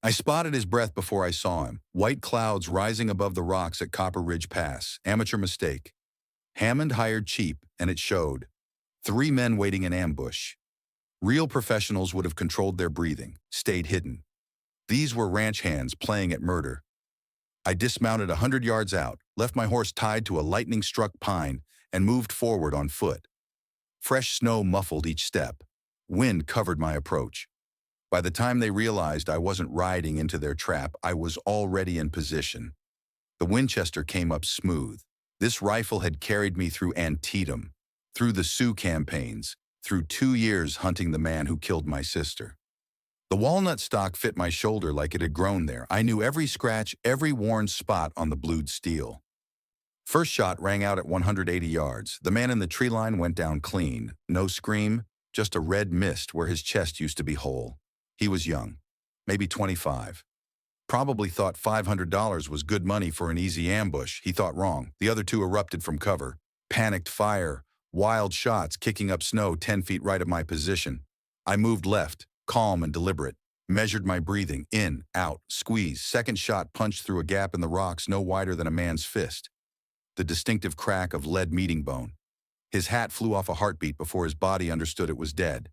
I spotted his breath before I saw him. White clouds rising above the rocks at Copper Ridge Pass. Amateur mistake. Hammond hired cheap, and it showed. 3 men waiting in ambush. Real professionals would have controlled their breathing, stayed hidden. These were ranch hands playing at murder. I dismounted 100 yards out, left my horse tied to a lightning-struck pine, and moved forward on foot. Fresh snow muffled each step. Wind covered my approach. By the time they realized I wasn't riding into their trap, I was already in position. The Winchester came up smooth. This rifle had carried me through Antietam, through the Sioux campaigns, through 2 years hunting the man who killed my sister. The walnut stock fit my shoulder like it had grown there. I knew every scratch, every worn spot on the blued steel. First shot rang out at 180 yards. The man in the tree line went down clean. No scream, just a red mist where his chest used to be whole. He was young, maybe 25. Probably thought $500 was good money for an easy ambush. He thought wrong. The other 2 erupted from cover. Panicked fire, wild shots kicking up snow 10 feet right of my position. I moved left, calm and deliberate. Measured my breathing, in, out, squeeze. Second shot punched through a gap in the rocks no wider than a man's fist. The distinctive crack of lead meeting bone. His hat flew off a heartbeat before his body understood it was dead.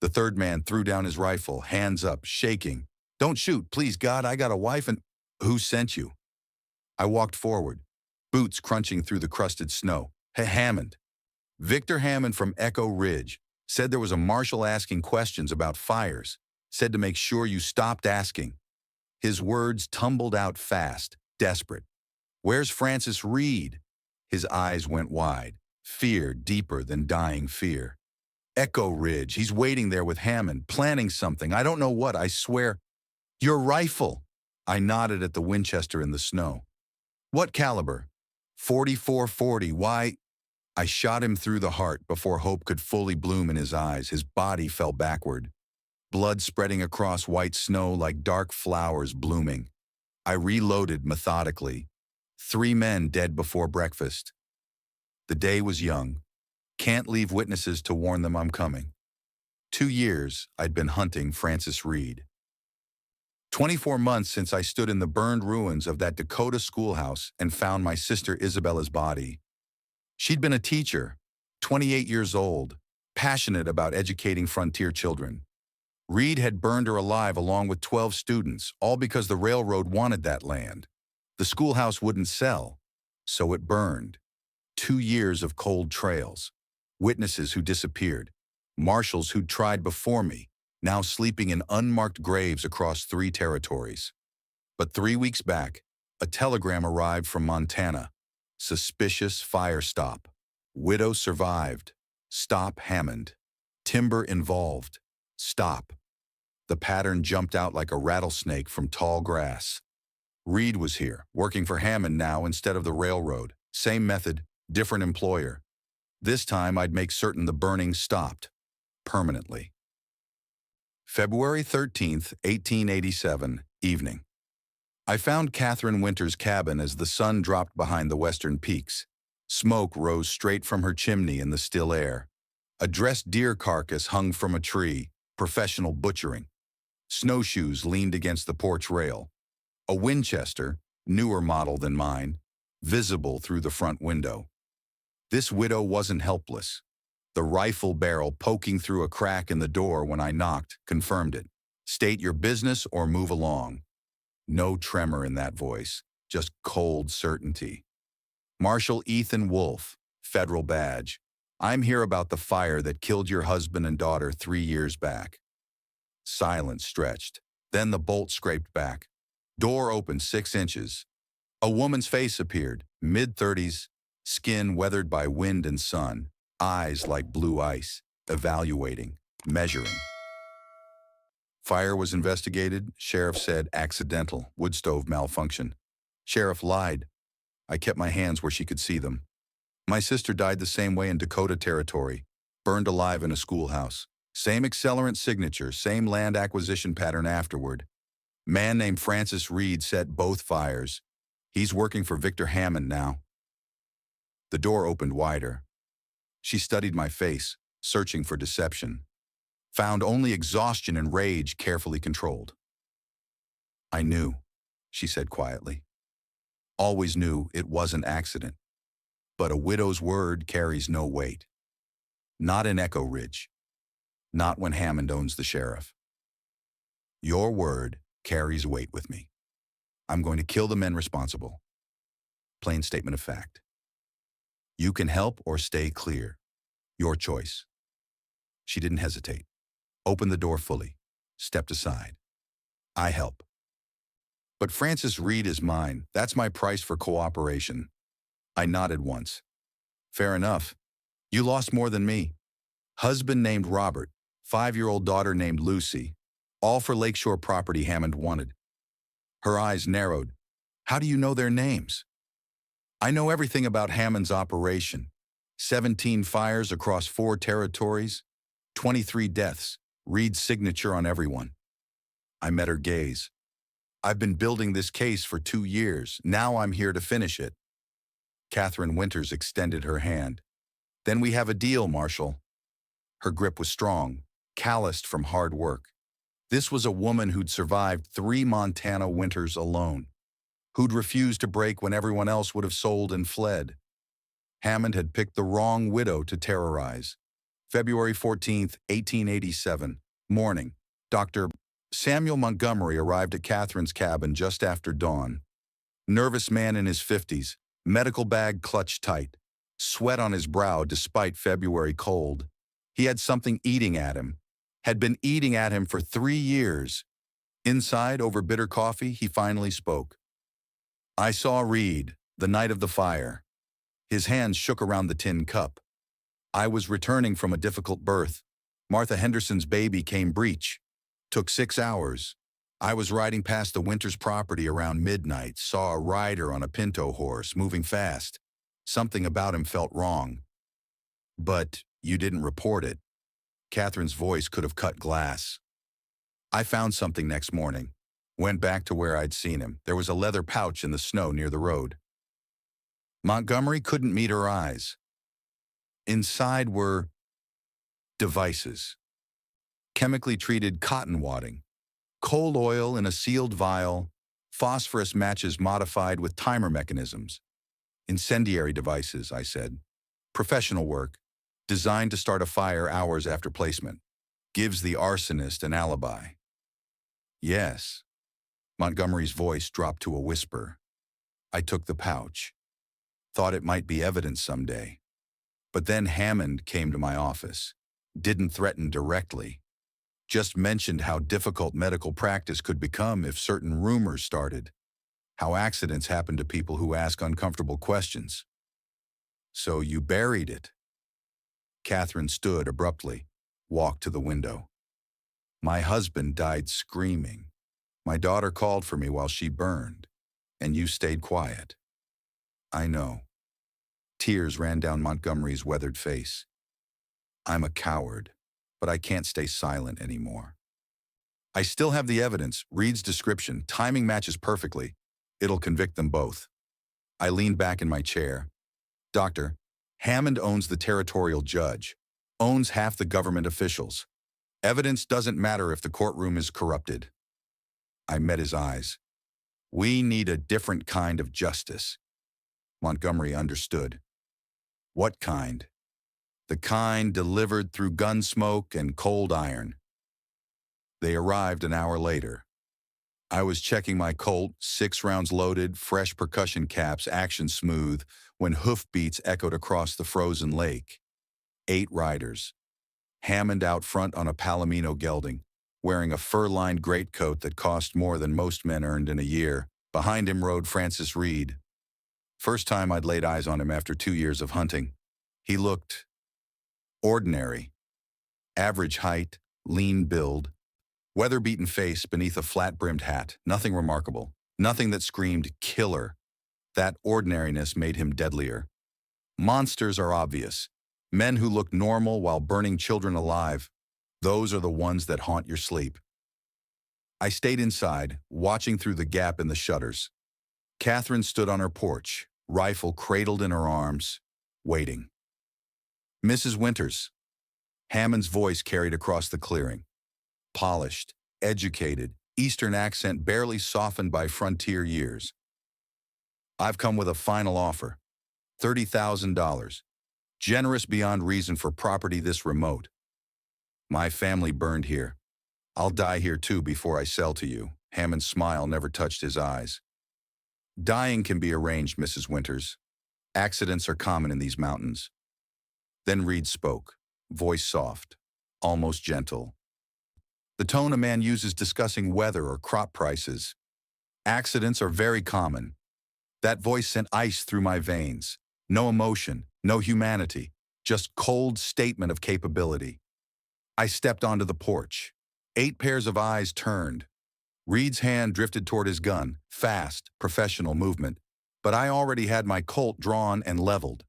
The third man threw down his rifle, hands up, shaking. "Don't shoot, please God, I got a wife and—" "Who sent you?" I walked forward, boots crunching through the crusted snow. Hammond. Victor Hammond from Echo Ridge. Said there was a marshal asking questions about fires. Said to make sure you stopped asking. His words tumbled out fast, desperate. "Where's Francis Reed?" His eyes went wide, fear deeper than dying fear. "Echo Ridge, he's waiting there with Hammond, planning something. I don't know what, I swear." "Your rifle." I nodded at the Winchester in the snow. "What caliber?" "44-40, why?" I shot him through the heart before hope could fully bloom in his eyes. His body fell backward, blood spreading across white snow like dark flowers blooming. I reloaded methodically. 3 men dead before breakfast. The day was young. Can't leave witnesses to warn them I'm coming. 2 years I'd been hunting Francis Reed. 24 months since I stood in the burned ruins of that Dakota schoolhouse and found my sister Isabella's body. She'd been a teacher, 28 years old, passionate about educating frontier children. Reed had burned her alive along with 12 students, all because the railroad wanted that land. The schoolhouse wouldn't sell, so it burned. 2 years of cold trails. Witnesses who disappeared. Marshals who'd tried before me, now sleeping in unmarked graves across 3 territories. But 3 weeks back, a telegram arrived from Montana. Suspicious fire stop. Widow survived. Stop Hammond. Timber involved. Stop. The pattern jumped out like a rattlesnake from tall grass. Reed was here, working for Hammond now instead of the railroad. Same method, different employer. This time I'd make certain the burning stopped. Permanently. February 13th, 1887, evening. I found Catherine Winter's cabin as the sun dropped behind the western peaks. Smoke rose straight from her chimney in the still air. A dressed deer carcass hung from a tree, professional butchering. Snowshoes leaned against the porch rail. A Winchester, newer model than mine, visible through the front window. This widow wasn't helpless. The rifle barrel poking through a crack in the door when I knocked confirmed it. "State your business or move along." No tremor in that voice, just cold certainty. "Marshal Ethan Wolfe, federal badge. I'm here about the fire that killed your husband and daughter 3 years back." Silence stretched. Then the bolt scraped back. Door opened 6 inches. A woman's face appeared, mid-30s, skin weathered by wind and sun, eyes like blue ice, evaluating, measuring. "Fire was investigated," sheriff said, "accidental, wood stove malfunction." Sheriff lied. I kept my hands where she could see them. My sister died the same way in Dakota Territory, burned alive in a schoolhouse. Same accelerant signature, same land acquisition pattern afterward. Man named Francis Reed set both fires. He's working for Victor Hammond now. The door opened wider. She studied my face, searching for deception. Found only exhaustion and rage carefully controlled. I knew, she said quietly. Always knew it was an accident. But a widow's word carries no weight. Not in Echo Ridge. Not when Hammond owns the sheriff. Your word carries weight with me. I'm going to kill the men responsible. Plain statement of fact. You can help or stay clear. Your choice. She didn't hesitate. Opened the door fully. Stepped aside. I help. But Francis Reed is mine. That's my price for cooperation. I nodded once. Fair enough. You lost more than me. Husband named Robert, 5-year-old daughter named Lucy, all for Lakeshore property Hammond wanted. Her eyes narrowed. How do you know their names? I know everything about Hammond's operation. 17 fires across 4 territories, 23 deaths, Reed's signature on everyone. I met her gaze. I've been building this case for 2 years. Now I'm here to finish it. Catherine Winters extended her hand. Then we have a deal, Marshal. Her grip was strong, calloused from hard work. This was a woman who'd survived 3 Montana winters alone, who'd refused to break when everyone else would have sold and fled. Hammond had picked the wrong widow to terrorize. February 14th, 1887, morning. Dr. Samuel Montgomery arrived at Catherine's cabin just after dawn. Nervous man in his 50s, medical bag clutched tight, sweat on his brow despite February cold. He had something eating at him, had been eating at him for 3 years. Inside, over bitter coffee, he finally spoke. I saw Reed, the night of the fire. His hands shook around the tin cup. I was returning from a difficult birth. Martha Henderson's baby came breech. Took 6 hours. I was riding past the Winters property around midnight, saw a rider on a pinto horse moving fast. Something about him felt wrong. But you didn't report it. Catherine's voice could have cut glass. I found something next morning. Went back to where I'd seen him. There was a leather pouch in the snow near the road. Montgomery couldn't meet her eyes. Inside were devices. Chemically treated cotton wadding, coal oil in a sealed vial, phosphorus matches modified with timer mechanisms. Incendiary devices, I said. Professional work, designed to start a fire hours after placement. Gives the arsonist an alibi. Yes. Montgomery's voice dropped to a whisper. I took the pouch. Thought it might be evidence someday. But then Hammond came to my office. Didn't threaten directly. Just mentioned how difficult medical practice could become if certain rumors started. How accidents happen to people who ask uncomfortable questions. So you buried it. Catherine stood abruptly, walked to the window. My husband died screaming. My daughter called for me while she burned, and you stayed quiet. I know. Tears ran down Montgomery's weathered face. I'm a coward, but I can't stay silent anymore. I still have the evidence, Reed's description, timing matches perfectly. It'll convict them both. I leaned back in my chair. Doctor, Hammond owns the territorial judge, owns half the government officials. Evidence doesn't matter if the courtroom is corrupted. I met his eyes. We need a different kind of justice. Montgomery understood. What kind? The kind delivered through gun smoke and cold iron. They arrived an hour later. I was checking my Colt, 6 rounds loaded, fresh percussion caps, action smooth, when hoofbeats echoed across the frozen lake. 8 riders. Hammond out front on a Palomino gelding, wearing a fur-lined greatcoat that cost more than most men earned in a year. Behind him rode Francis Reed. First time I'd laid eyes on him after 2 years of hunting. He looked ordinary. Average height, lean build, weather-beaten face beneath a flat-brimmed hat. Nothing remarkable. Nothing that screamed killer. That ordinariness made him deadlier. Monsters are obvious. Men who look normal while burning children alive. Those are the ones that haunt your sleep. I stayed inside, watching through the gap in the shutters. Catherine stood on her porch, rifle cradled in her arms, waiting. Mrs. Winters. Hammond's voice carried across the clearing. Polished, educated, Eastern accent barely softened by frontier years. I've come with a final offer. $30,000. Generous beyond reason for property this remote. My family burned here. I'll die here too before I sell to you. Hammond's smile never touched his eyes. Dying can be arranged, Mrs. Winters. Accidents are common in these mountains. Then Reed spoke, voice soft, almost gentle. The tone a man uses discussing weather or crop prices. Accidents are very common. That voice sent ice through my veins. No emotion, no humanity, just cold statement of capability. I stepped onto the porch. 8 pairs of eyes turned. Reed's hand drifted toward his gun, fast, professional movement, but I already had my Colt drawn and leveled.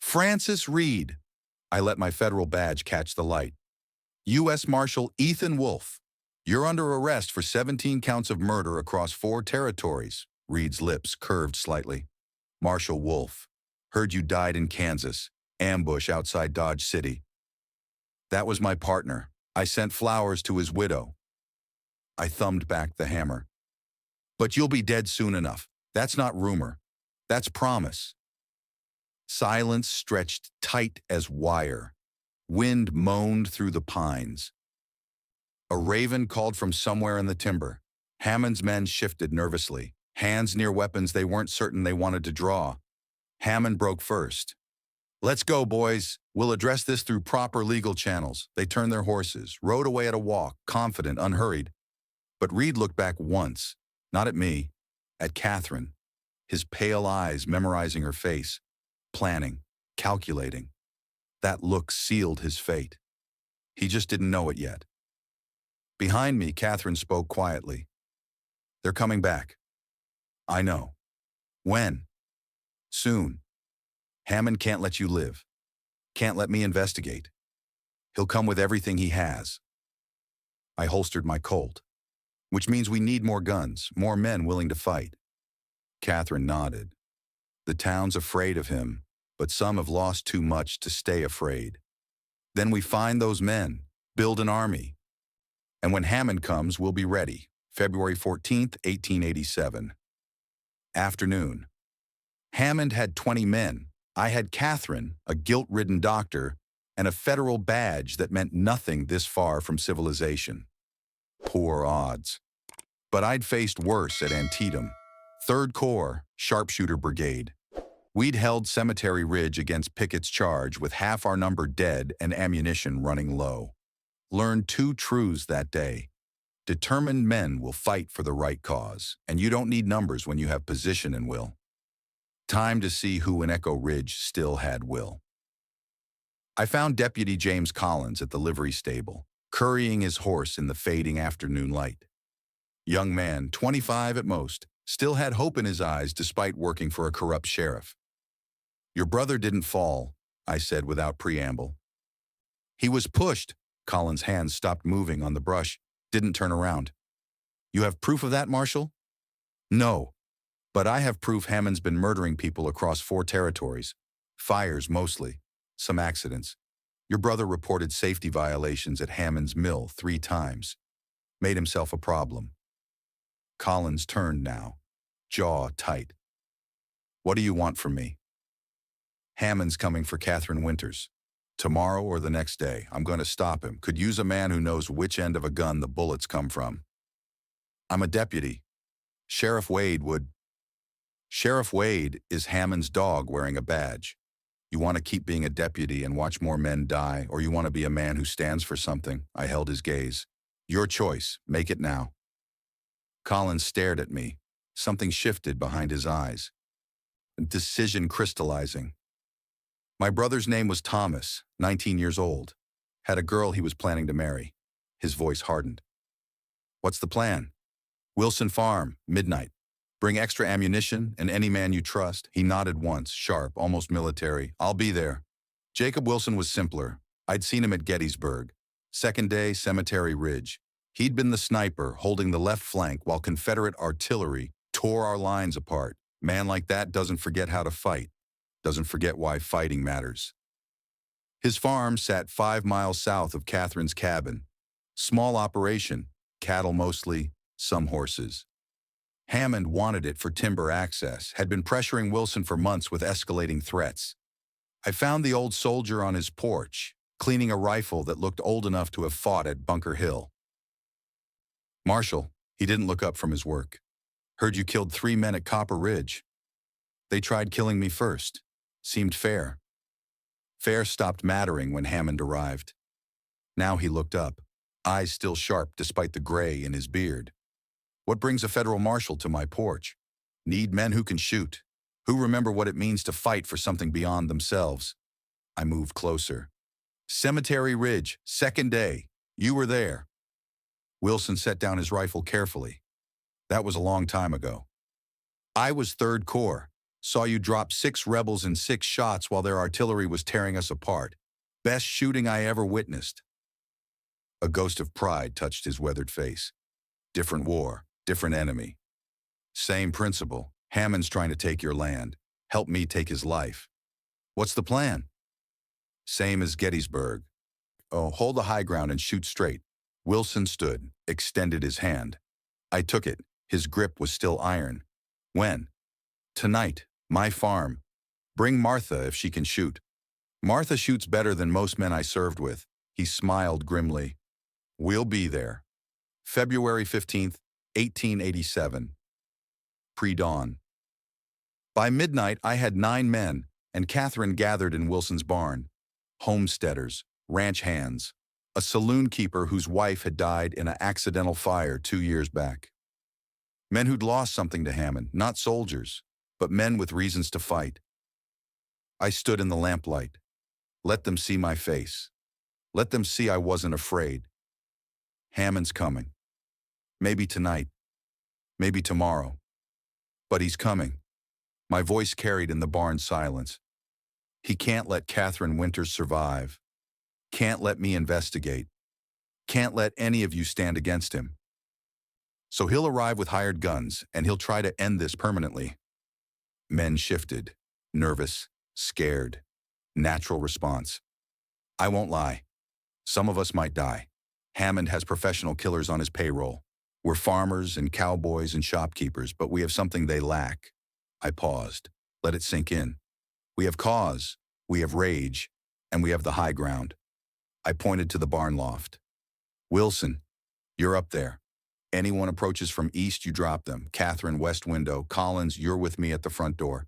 Francis Reed. I let my federal badge catch the light. U.S. Marshal Ethan Wolfe. You're under arrest for 17 counts of murder across 4 territories. Reed's lips curved slightly. Marshal Wolfe. Heard you died in Kansas. Ambush outside Dodge City. That was my partner. I sent flowers to his widow. I thumbed back the hammer. But you'll be dead soon enough. That's not rumor. That's promise. Silence stretched tight as wire. Wind moaned through the pines. A raven called from somewhere in the timber. Hammond's men shifted nervously, hands near weapons they weren't certain they wanted to draw. Hammond broke first. Let's go, boys. We'll address this through proper legal channels. They turned their horses, rode away at a walk, confident, unhurried. But Reed looked back once, not at me, at Catherine, his pale eyes memorizing her face, planning, calculating. That look sealed his fate. He just didn't know it yet. Behind me, Catherine spoke quietly. They're coming back. I know. When? Soon. Hammond can't let you live. Can't let me investigate. He'll come with everything he has. I holstered my Colt, which means we need more guns, more men willing to fight. Catherine nodded. The town's afraid of him, but some have lost too much to stay afraid. Then we find those men, build an army. And when Hammond comes, we'll be ready. February 14th, 1887. Afternoon. Hammond had 20 men. I had Catherine, a guilt-ridden doctor, and a federal badge that meant nothing this far from civilization. Poor odds. But I'd faced worse at Antietam. 3rd Corps, Sharpshooter Brigade. We'd held Cemetery Ridge against Pickett's charge with half our number dead and ammunition running low. Learned 2 truths that day. Determined men will fight for the right cause, and you don't need numbers when you have position and will. Time to see who in Echo Ridge still had will. I found Deputy James Collins at the livery stable, currying his horse in the fading afternoon light. Young man, 25 at most, still had hope in his eyes despite working for a corrupt sheriff. Your brother didn't fall, I said without preamble. He was pushed. Collins' hands stopped moving on the brush, didn't turn around. You have proof of that, Marshal? No. But I have proof Hammond's been murdering people across 4 territories. Fires mostly. Some accidents. Your brother reported safety violations at Hammond's mill 3 times. Made himself a problem. Collins turned now, jaw tight. What do you want from me? Hammond's coming for Catherine Winters. Tomorrow or the next day, I'm going to stop him. Could use a man who knows which end of a gun the bullets come from. I'm a deputy. Sheriff Wade is Hammond's dog wearing a badge. You want to keep being a deputy and watch more men die, or you want to be a man who stands for something? I held his gaze. Your choice. Make it now. Collins stared at me. Something shifted behind his eyes. Decision crystallizing. My brother's name was Thomas, 19 years old. Had a girl he was planning to marry. His voice hardened. What's the plan? Wilson Farm, midnight. Bring extra ammunition and any man you trust. He nodded once, sharp, almost military. I'll be there. Jacob Wilson was simpler. I'd seen him at Gettysburg. 2nd day, Cemetery Ridge. He'd been the sniper, holding the left flank while Confederate artillery tore our lines apart. Man like that doesn't forget how to fight. Doesn't forget why fighting matters. His farm sat 5 miles south of Catherine's cabin. Small operation, Cattle mostly, some horses. Hammond wanted it for timber access, had been pressuring Wilson for months with escalating threats. I found the old soldier on his porch, cleaning a rifle that looked old enough to have fought at Bunker Hill. "Marshal," he didn't look up from his work. "Heard you killed 3 men at Copper Ridge." "They tried killing me first. Seemed fair." Fair stopped mattering when Hammond arrived. Now he looked up, eyes still sharp despite the gray in his beard. "What brings a federal marshal to my porch? Need men who can shoot, who remember what it means to fight for something beyond themselves." I moved closer. "Cemetery Ridge, second day. You were there." Wilson set down his rifle carefully. "That was a long time ago. I was 3rd Corps. Saw you drop 6 rebels in 6 shots while their artillery was tearing us apart. Best shooting I ever witnessed." A ghost of pride touched his weathered face. "Different war, different enemy. Same principle. Hammond's trying to take your land. Help me take his life. What's the plan?" "Same as Gettysburg. Oh, hold the high ground and shoot straight." Wilson stood, extended his hand. I took it. His grip was still iron. "When?" "Tonight. My farm. Bring Martha if she can shoot." "Martha shoots better than most men I served with." He smiled grimly. "We'll be there." February 15th, 1887. Pre-dawn. By midnight, I had 9 men, and Catherine gathered in Wilson's barn. Homesteaders, ranch hands, a saloon keeper whose wife had died in an accidental fire 2 years back. Men who'd lost something to Hammond, not soldiers, but men with reasons to fight. I stood in the lamplight. Let them see my face. Let them see I wasn't afraid. Hammond's coming. Maybe tonight. Maybe tomorrow. But he's coming. My voice carried in the barn silence. He can't let Catherine Winters survive. Can't let me investigate. Can't let any of you stand against him. So he'll arrive with hired guns, and he'll try to end this permanently. Men shifted, nervous, scared. Natural response. I won't lie. Some of us might die. Hammond has professional killers on his payroll. We're farmers and cowboys and shopkeepers, but we have something they lack. I paused. Let it sink in. We have cause, we have rage, and we have the high ground. I pointed to the barn loft. "Wilson, you're up there. Anyone approaches from east, you drop them. Catherine, west window. Collins, you're with me at the front door.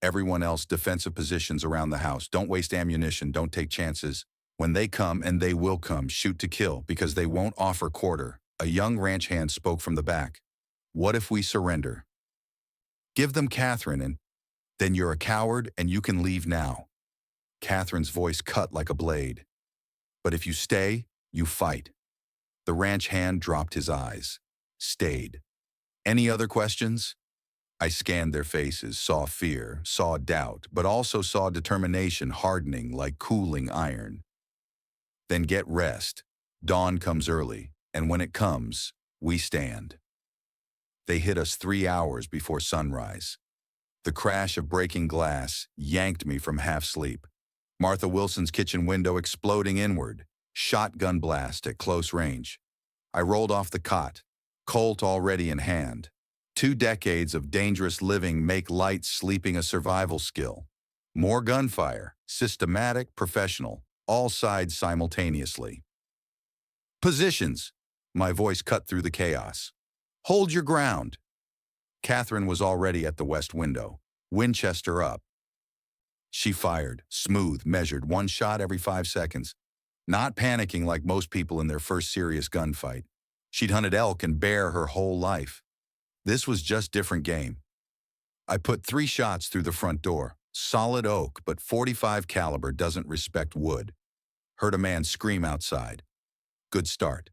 Everyone else, defensive positions around the house. Don't waste ammunition, don't take chances. When they come, and they will come, shoot to kill, because they won't offer quarter." A young ranch hand spoke from the back. "What if we surrender? Give them Catherine, and then you're a coward and you can leave now." Catherine's voice cut like a blade. "But if you stay, you fight." The ranch hand dropped his eyes. Stayed. "Any other questions?" I scanned their faces, saw fear, saw doubt, but also saw determination hardening like cooling iron. "Then get rest. Dawn comes early, and when it comes, we stand." They hit us 3 hours before sunrise. The crash of breaking glass yanked me from half-sleep. Martha Wilson's kitchen window exploding inward, shotgun blast at close range. I rolled off the cot, Colt already in hand. 2 decades of dangerous living make light sleeping a survival skill. More gunfire, systematic, professional, all sides simultaneously. "Positions!" My voice cut through the chaos. "Hold your ground." Catherine was already at the west window, Winchester up. She fired, smooth, measured, 1 shot every 5 seconds. Not panicking like most people in their first serious gunfight. She'd hunted elk and bear her whole life. This was just different game. I put 3 shots through the front door. Solid oak, but .45 caliber doesn't respect wood. Heard a man scream outside. Good start.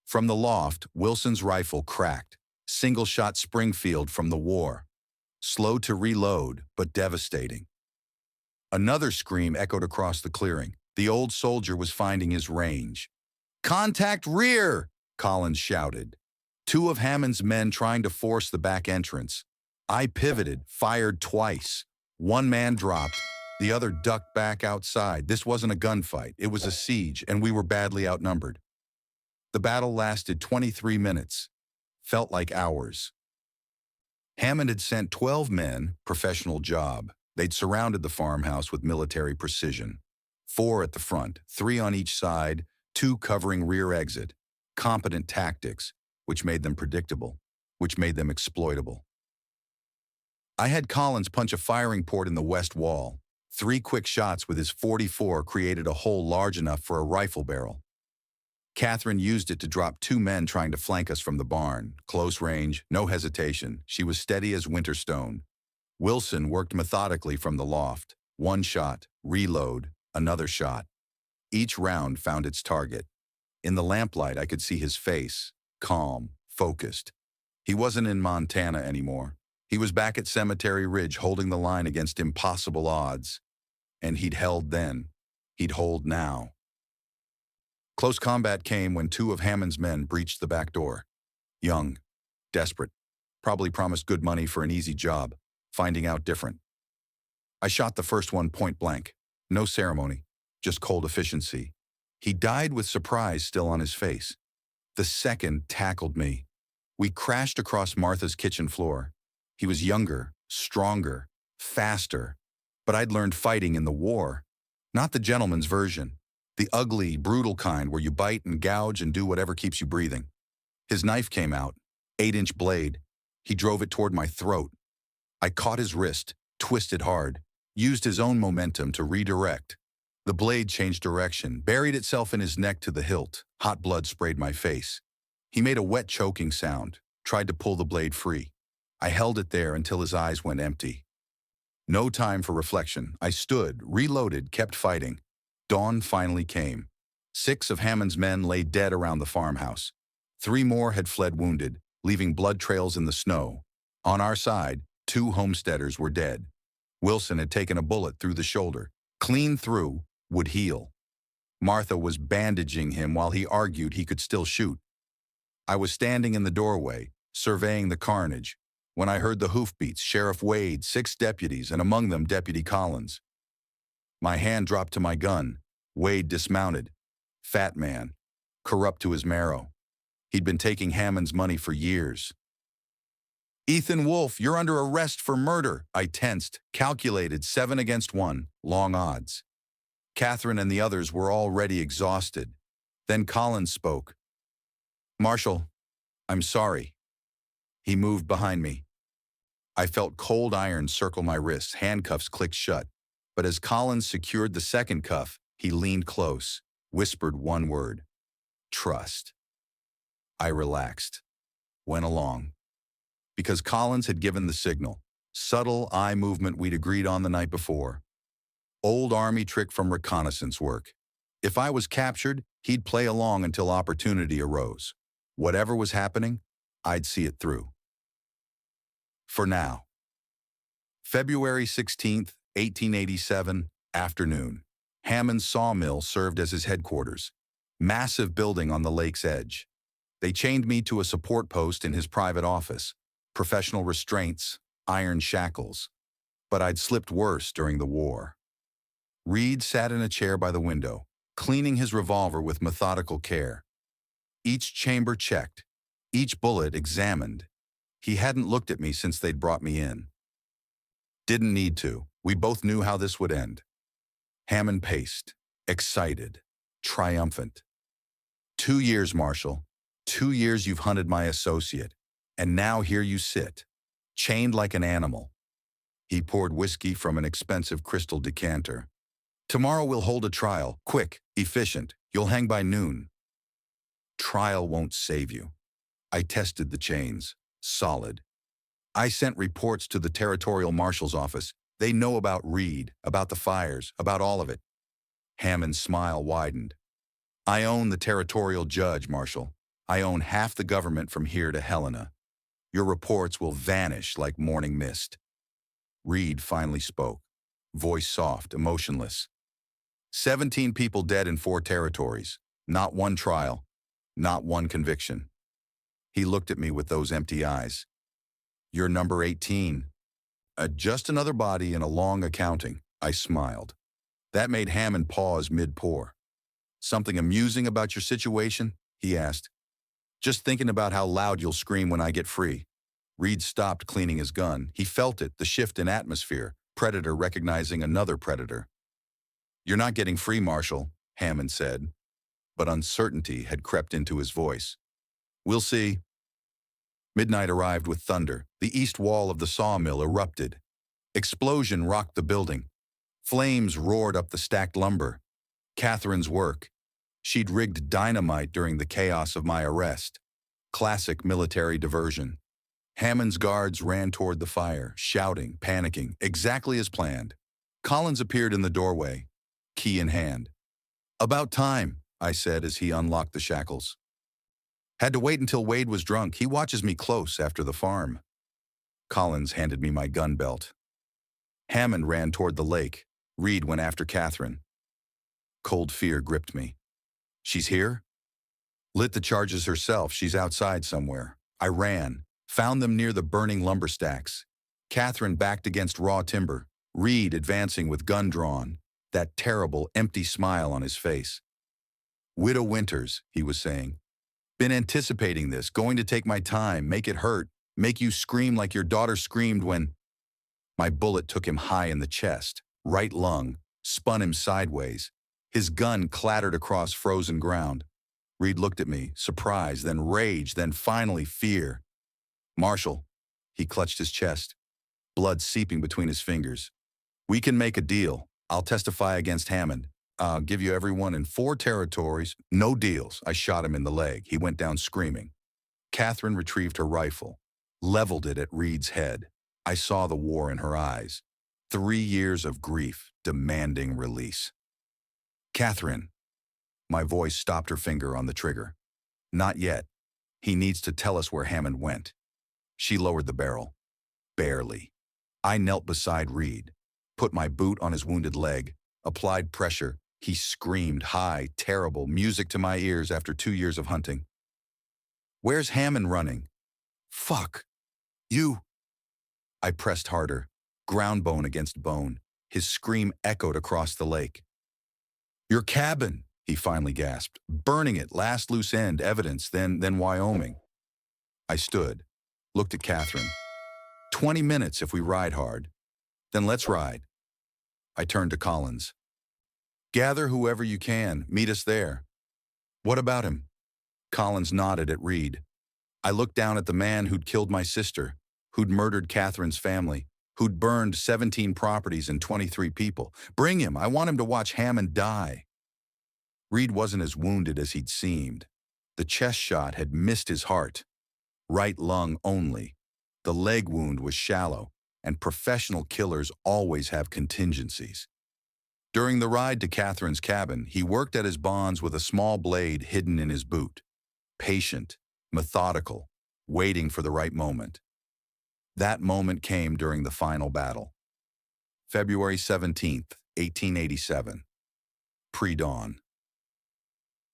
From the loft, Wilson's rifle cracked. Single-shot Springfield from the war. Slow to reload, but devastating. Another scream echoed across the clearing. The old soldier was finding his range. "Contact rear!" Collins shouted. 2 of Hammond's men trying to force the back entrance. I pivoted, fired twice. 1 man dropped. The other ducked back outside. This wasn't a gunfight. It was a siege, and we were badly outnumbered. The battle lasted 23 minutes. Felt like hours. Hammond had sent 12 men, professional job. They'd surrounded the farmhouse with military precision. 4 at the front, 3 on each side, 2 covering rear exit. Competent tactics, which made them predictable, which made them exploitable. I had Collins punch a firing port in the west wall. 3 quick shots with his .44 created a hole large enough for a rifle barrel. Catherine used it to drop 2 men trying to flank us from the barn. Close range, no hesitation. She was steady as winter stone. Wilson worked methodically from the loft. 1 shot, reload, another shot. Each round found its target. In the lamplight, I could see his face, calm, focused. He wasn't in Montana anymore. He was back at Cemetery Ridge holding the line against impossible odds. And he'd held then. He'd hold now. Close combat came when 2 of Hammond's men breached the back door. Young, desperate, probably promised good money for an easy job, finding out different. I shot the first one point blank. No ceremony, just cold efficiency. He died with surprise still on his face. The second tackled me. We crashed across Martha's kitchen floor. He was younger, stronger, faster, but I'd learned fighting in the war, not the gentleman's version. The ugly, brutal kind where you bite and gouge and do whatever keeps you breathing. His knife came out, 8-inch blade. He drove it toward my throat. I caught his wrist, twisted hard, used his own momentum to redirect. The blade changed direction, buried itself in his neck to the hilt. Hot blood sprayed my face. He made a wet choking sound, tried to pull the blade free. I held it there until his eyes went empty. No time for reflection. I stood, reloaded, kept fighting. Dawn finally came. 6 of Hammond's men lay dead around the farmhouse. 3 more had fled wounded, leaving blood trails in the snow. On our side, 2 homesteaders were dead. Wilson had taken a bullet through the shoulder. Clean through, would heal. Martha was bandaging him while he argued he could still shoot. I was standing in the doorway, surveying the carnage, when I heard the hoofbeats, Sheriff Wade, 6 deputies, and among them Deputy Collins. My hand dropped to my gun. Wade dismounted. Fat man, corrupt to his marrow. He'd been taking Hammond's money for years. "Ethan Wolfe, you're under arrest for murder," I tensed, calculated 7 against 1, long odds. Catherine and the others were already exhausted. Then Collins spoke. "Marshal, I'm sorry." He moved behind me. I felt cold iron circle my wrists, handcuffs clicked shut. But as Collins secured the second cuff, he leaned close, whispered one word: trust. I relaxed, went along. Because Collins had given the signal, subtle eye movement we'd agreed on the night before. Old Army trick from reconnaissance work. If I was captured, he'd play along until opportunity arose. Whatever was happening, I'd see it through. For now. February 16th, 1887, afternoon. Hammond's sawmill served as his headquarters. Massive building on the lake's edge. They chained me to a support post in his private office. Professional restraints, iron shackles. But I'd slipped worse during the war. Reed sat in a chair by the window, cleaning his revolver with methodical care. Each chamber checked, each bullet examined. He hadn't looked at me since they'd brought me in. Didn't need to. We both knew how this would end. Hammond paced, excited, triumphant. 2 years, Marshal. 2 years you've hunted my associate. And now here you sit, chained like an animal. He poured whiskey from an expensive crystal decanter. Tomorrow we'll hold a trial, quick, efficient. You'll hang by noon. Trial won't save you. I tested the chains, solid. I sent reports to the Territorial Marshal's office. They know about Reed, about the fires, about all of it. Hammond's smile widened. I own the Territorial Judge, Marshal. I own half the government from here to Helena. Your reports will vanish like morning mist. Reed finally spoke, voice soft, emotionless. 17 people dead in 4 territories. Not one trial, not one conviction. He looked at me with those empty eyes. You're number 18. Just another body in a long accounting. I smiled. That made Hammond pause mid-pour. Something amusing about your situation? he asked. Just thinking about how loud you'll scream when I get free. Reed stopped cleaning his gun. He felt it, the shift in atmosphere, predator recognizing another predator. You're not getting free, Marshal, Hammond said, but uncertainty had crept into his voice. We'll see. Midnight arrived with thunder. The east wall of the sawmill erupted. Explosion rocked the building. Flames roared up the stacked lumber. Catherine's work. She'd rigged dynamite during the chaos of my arrest. Classic military diversion. Hammond's guards ran toward the fire, shouting, panicking, exactly as planned. Collins appeared in the doorway, key in hand. About time, I said as he unlocked the shackles. Had to wait until Wade was drunk. He watches me close after the farm. Collins handed me my gun belt. Hammond ran toward the lake. Reed went after Catherine. Cold fear gripped me. She's here? Lit the charges herself. She's outside somewhere. I ran, found them near the burning lumber stacks. Catherine backed against raw timber. Reed advancing with gun drawn, that terrible, empty smile on his face. Widow Winters, he was saying. Been anticipating this, going to take my time, make it hurt, make you scream like your daughter screamed when... My bullet took him high in the chest, right lung, spun him sideways. His gun clattered across frozen ground. Reed looked at me, surprise, then rage, then finally fear. Marshal, he clutched his chest, blood seeping between his fingers. We can make a deal. I'll testify against Hammond. I'll give you everyone in 4 territories. No deals. I shot him in the leg. He went down screaming. Catherine retrieved her rifle, leveled it at Reed's head. I saw the war in her eyes. 3 years of grief, demanding release. Catherine. My voice stopped her finger on the trigger. Not yet. He needs to tell us where Hammond went. She lowered the barrel. Barely. I knelt beside Reed, put my boot on his wounded leg, applied pressure. He screamed high, terrible, music to my ears after 2 years of hunting. Where's Hammond running? Fuck. You. I pressed harder, ground bone against bone. His scream echoed across the lake. Your cabin, he finally gasped. Burning it, last loose end, evidence, then Wyoming. I stood, looked at Catherine. 20 minutes if we ride hard. Then let's ride. I turned to Collins. Gather whoever you can, meet us there. What about him? Collins nodded at Reed. I looked down at the man who'd killed my sister, who'd murdered Catherine's family, who'd burned 17 properties and 23 people. Bring him, I want him to watch Hammond die. Reed wasn't as wounded as he'd seemed. The chest shot had missed his heart. Right lung only. The leg wound was shallow, and professional killers always have contingencies. During the ride to Catherine's cabin, he worked at his bonds with a small blade hidden in his boot. Patient, methodical, waiting for the right moment. That moment came during the final battle. February 17th, 1887. Pre-dawn.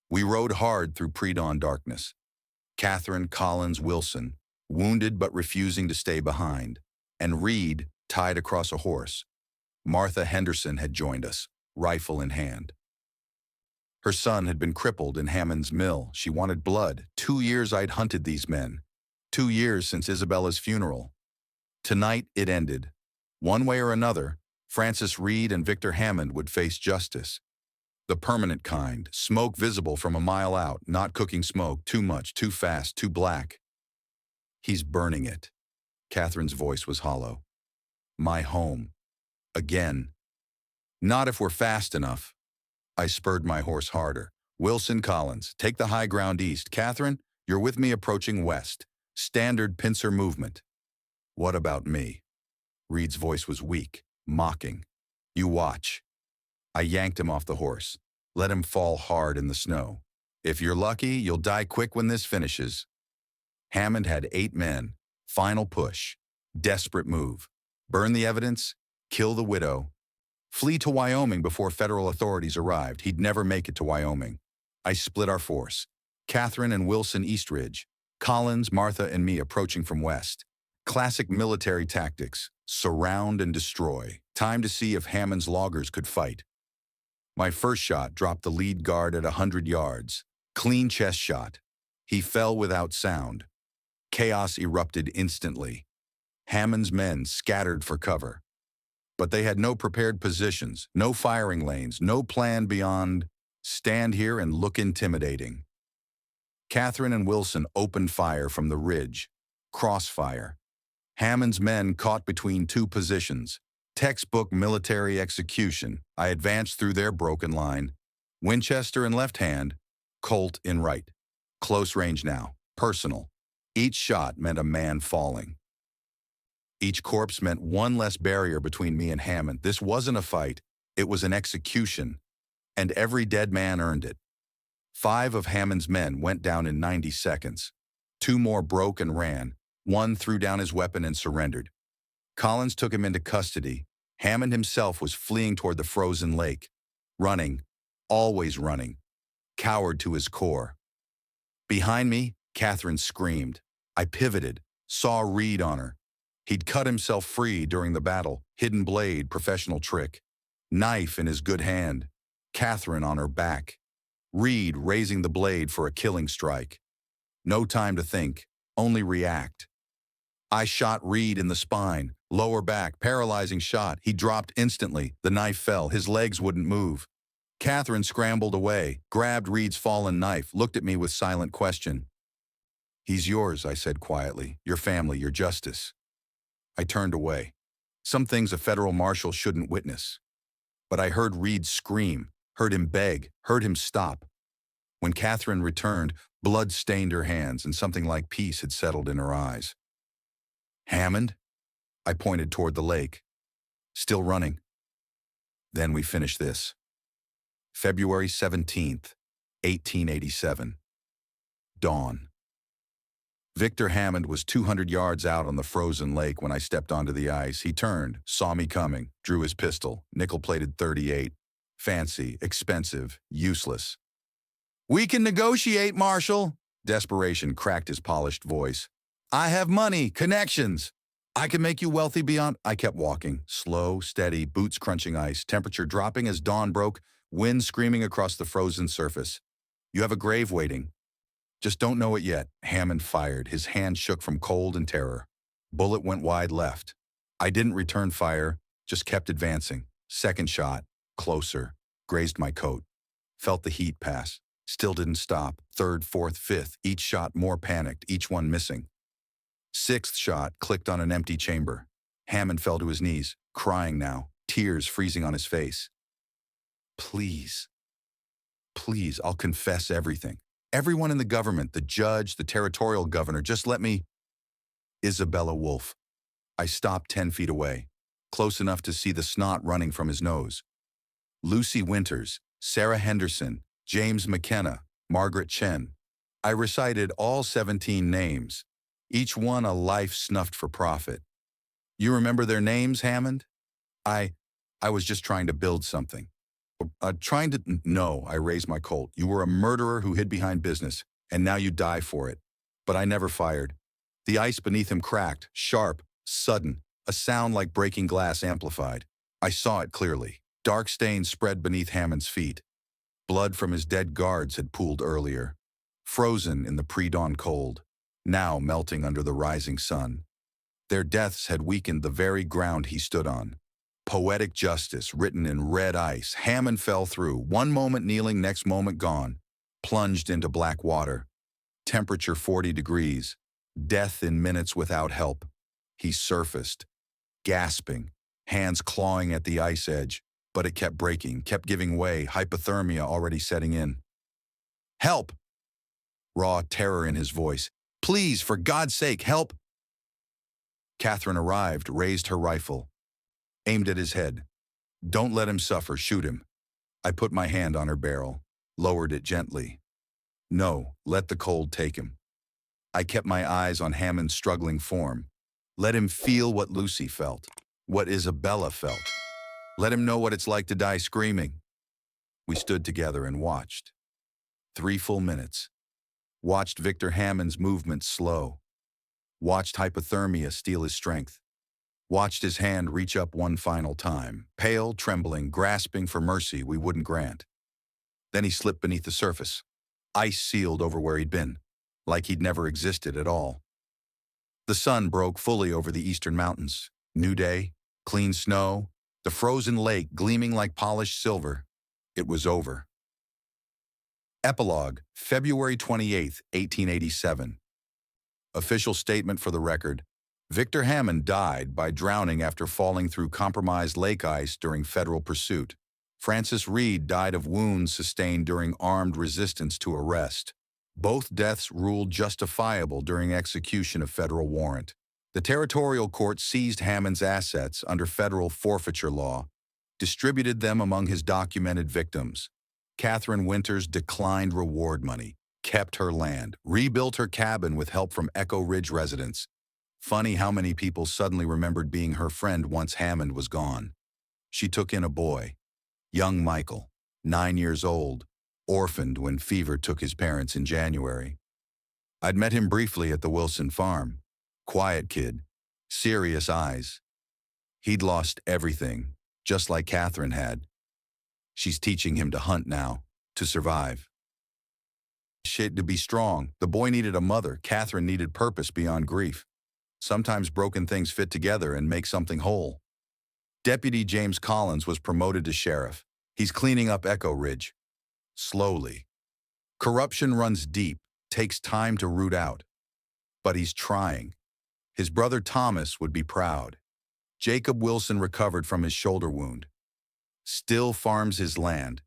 We rode hard through pre-dawn darkness. Catherine, Collins, Wilson, wounded but refusing to stay behind, and Reed tied across a horse. Martha Henderson had joined us, rifle in hand. Her son had been crippled in Hammond's mill. She wanted blood. 2 years I'd hunted these men. 2 years since Isabella's funeral. Tonight it ended. One way or another, Francis Reed and Victor Hammond would face justice. The permanent kind, smoke visible from a mile out, not cooking smoke, too much, too fast, too black. He's burning it. Catherine's voice was hollow. My home. Again. Not if we're fast enough. I spurred my horse harder. Wilson, Collins, take the high ground east. Catherine, you're with me approaching west. Standard pincer movement. What about me? Reed's voice was weak, mocking. You watch. I yanked him off the horse. Let him fall hard in the snow. If you're lucky, you'll die quick when this finishes. Hammond had 8 men. Final push. Desperate move. Burn the evidence, kill the widow, flee to Wyoming before federal authorities arrived. He'd never make it to Wyoming. I split our force. Catherine and Wilson East Ridge, Collins, Martha, and me approaching from west. Classic military tactics. Surround and destroy. Time to see if Hammond's loggers could fight. My first shot dropped the lead guard at 100 yards. Clean chest shot. He fell without sound. Chaos erupted instantly. Hammond's men scattered for cover. But they had no prepared positions, no firing lanes, no plan beyond stand here and look intimidating. Catherine and Wilson opened fire from the ridge. Crossfire. Hammond's men caught between two positions. Textbook military execution. I advanced through their broken line. Winchester in left hand, Colt in right. Close range now. Personal. Each shot meant a man falling. Each corpse meant one less barrier between me and Hammond. This wasn't a fight. It was an execution. And every dead man earned it. 5 of Hammond's men went down in 90 seconds. 2 more broke and ran. 1 threw down his weapon and surrendered. Collins took him into custody. Hammond himself was fleeing toward the frozen lake. Running. Always running. Coward to his core. Behind me, Catherine screamed. I pivoted. Saw Reed on her. He'd cut himself free during the battle. Hidden blade, professional trick. Knife in his good hand. Catherine on her back. Reed raising the blade for a killing strike. No time to think, only react. I shot Reed in the spine, lower back, paralyzing shot. He dropped instantly. The knife fell. His legs wouldn't move. Catherine scrambled away, grabbed Reed's fallen knife, looked at me with silent question. He's yours, I said quietly. Your family, your justice. I turned away. Some things a federal marshal shouldn't witness. But I heard Reed scream, heard him beg, heard him stop. When Catherine returned, blood stained her hands and something like peace had settled in her eyes. Hammond? I pointed toward the lake. Still running. Then we finished this. February 17th, 1887. Dawn. Victor Hammond was 200 yards out on the frozen lake when I stepped onto the ice. He turned, saw me coming, drew his pistol, nickel-plated .38. Fancy, expensive, useless. We can negotiate, Marshal. Desperation cracked his polished voice. I have money, connections. I can make you wealthy beyond. I kept walking, slow, steady, boots crunching ice, temperature dropping as dawn broke, wind screaming across the frozen surface. You have a grave waiting. Just don't know it yet. Hammond fired. His hand shook from cold and terror. Bullet went wide left. I didn't return fire, just kept advancing. Second shot, closer, grazed my coat. Felt the heat pass. Still didn't stop. Third, fourth, fifth, each shot more panicked, each one missing. Sixth shot clicked on an empty chamber. Hammond fell to his knees, crying now, tears freezing on his face. Please, please, I'll confess everything. Everyone in the government, the judge, the territorial governor, just let me. Isabella Wolfe. I stopped 10 feet away, close enough to see the snot running from his nose. Lucy Winters, Sarah Henderson, James McKenna, Margaret Chen. I recited all 17 names, each one a life snuffed for profit. You remember their names, Hammond? I was just trying to build something. No, I raised my Colt. You were a murderer who hid behind business, and now you die for it. But I never fired. The ice beneath him cracked, sharp, sudden, a sound like breaking glass amplified. I saw it clearly. Dark stains spread beneath Hammond's feet. Blood from his dead guards had pooled earlier, frozen in the pre-dawn cold, now melting under the rising sun. Their deaths had weakened the very ground he stood on. Poetic justice written in red ice. Hammond fell through, one moment kneeling, next moment gone, plunged into black water. Temperature 40 degrees, death in minutes without help. He surfaced, gasping, hands clawing at the ice edge, but it kept breaking, kept giving way, hypothermia already setting in. Help! Raw terror in his voice. Please, for God's sake, help! Catherine arrived, raised her rifle, aimed at his head. Don't let him suffer, shoot him. I put my hand on her barrel, lowered it gently. No, let the cold take him. I kept my eyes on Hammond's struggling form. Let him feel what Lucy felt, what Isabella felt. Let him know what it's like to die screaming. We stood together and watched. 3 full minutes. Watched Victor Hammond's movements slow. Watched hypothermia steal his strength. Watched his hand reach up one final time, pale, trembling, grasping for mercy we wouldn't grant. Then he slipped beneath the surface. ice sealed over where he'd been, like he'd never existed at all. The sun broke fully over the eastern mountains. New day, clean snow, the frozen lake gleaming like polished silver. It was over. Epilogue, February 28, 1887. Official statement for the record. Victor Hammond died by drowning after falling through compromised lake ice during federal pursuit. Francis Reed died of wounds sustained during armed resistance to arrest. Both deaths ruled justifiable during execution of federal warrant. The territorial court seized Hammond's assets under federal forfeiture law, distributed them among his documented victims. Catherine Winters declined reward money, kept her land, rebuilt her cabin with help from Echo Ridge residents. Funny how many people suddenly remembered being her friend once Hammond was gone. She took in a boy, young Michael, 9 years old, orphaned when fever took his parents in January. I'd met him briefly at the Wilson farm. Quiet kid, serious eyes. He'd lost everything, just like Catherine had. She's teaching him to hunt now, to survive. Shit, to be strong. The boy needed a mother. Catherine needed purpose beyond grief. Sometimes broken things fit together and make something whole. Deputy James Collins was promoted to sheriff. He's cleaning up Echo Ridge. Slowly. Corruption runs deep, takes time to root out. But he's trying. His brother Thomas would be proud. Jacob Wilson recovered from his shoulder wound. Still farms his land.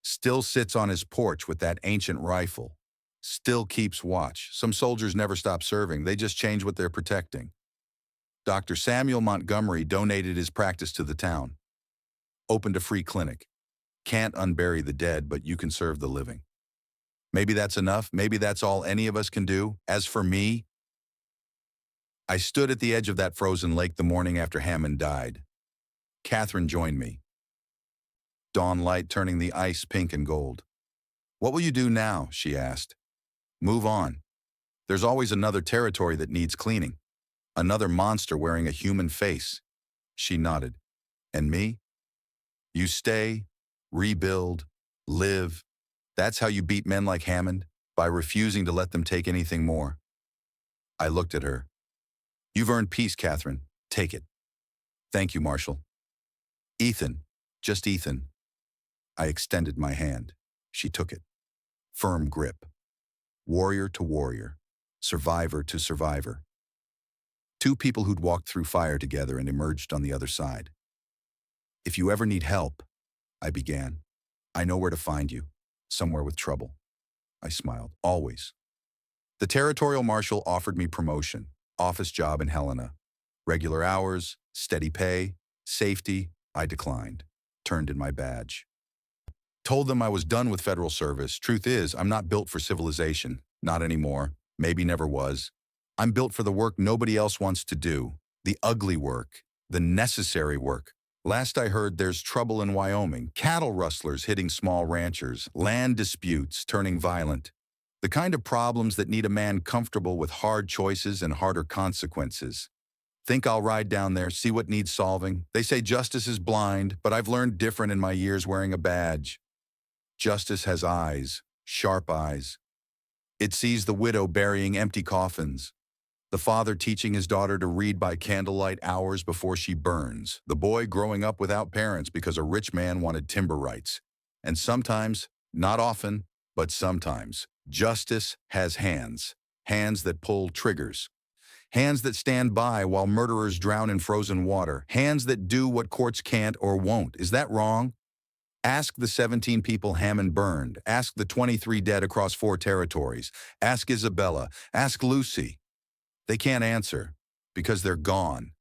Still sits on his porch with that ancient rifle. Still keeps watch. Some soldiers never stop serving, they just change what they're protecting. Dr. Samuel Montgomery donated his practice to the town. Opened a free clinic. Can't unbury the dead, but you can serve the living. Maybe that's enough, maybe that's all any of us can do. As for me, I stood at the edge of that frozen lake the morning after Hammond died. Catherine joined me. Dawn light turning the ice pink and gold. "What will you do now?" she asked. "Move on. There's always another territory that needs cleaning. Another monster wearing a human face." She nodded. "And me? You stay, rebuild, live. That's how you beat men like Hammond, by refusing to let them take anything more." I looked at her. "You've earned peace, Catherine. Take it." "Thank you, Marshal." "Ethan, just Ethan." I extended my hand. She took it. Firm grip. Warrior to warrior. Survivor to survivor. Two people who'd walked through fire together and emerged on the other side. "If you ever need help," I began, "I know where to find you. Somewhere with trouble." I smiled. "Always." The territorial marshal offered me promotion. Office job in Helena. Regular hours, steady pay, safety. I declined. Turned in my badge. Told them I was done with federal service. Truth is, I'm not built for civilization. Not anymore. Maybe never was. I'm built for the work nobody else wants to do. The ugly work. The necessary work. Last I heard, there's trouble in Wyoming. Cattle rustlers hitting small ranchers. Land disputes turning violent. The kind of problems that need a man comfortable with hard choices and harder consequences. Think I'll ride down there, see what needs solving? They say justice is blind, but I've learned different in my years wearing a badge. Justice has eyes, sharp eyes. It sees the widow burying empty coffins, the father teaching his daughter to read by candlelight hours before she burns, the boy growing up without parents because a rich man wanted timber rights. And sometimes, not often, but sometimes, justice has hands, hands that pull triggers, hands that stand by while murderers drown in frozen water, hands that do what courts can't or won't. Is that wrong? Ask the 17 people Hammond burned. Ask the 23 dead across 4 territories. Ask Isabella. Ask Lucy. They can't answer because they're gone.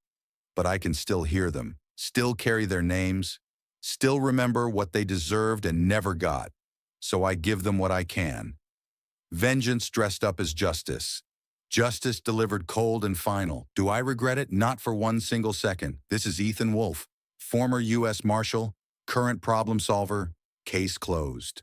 But I can still hear them, still carry their names, still remember what they deserved and never got. So I give them what I can. Vengeance dressed up as justice. Justice delivered cold and final. Do I regret it? Not for one single second. This is Ethan Wolfe, former U.S. Marshal, current problem solver, case closed.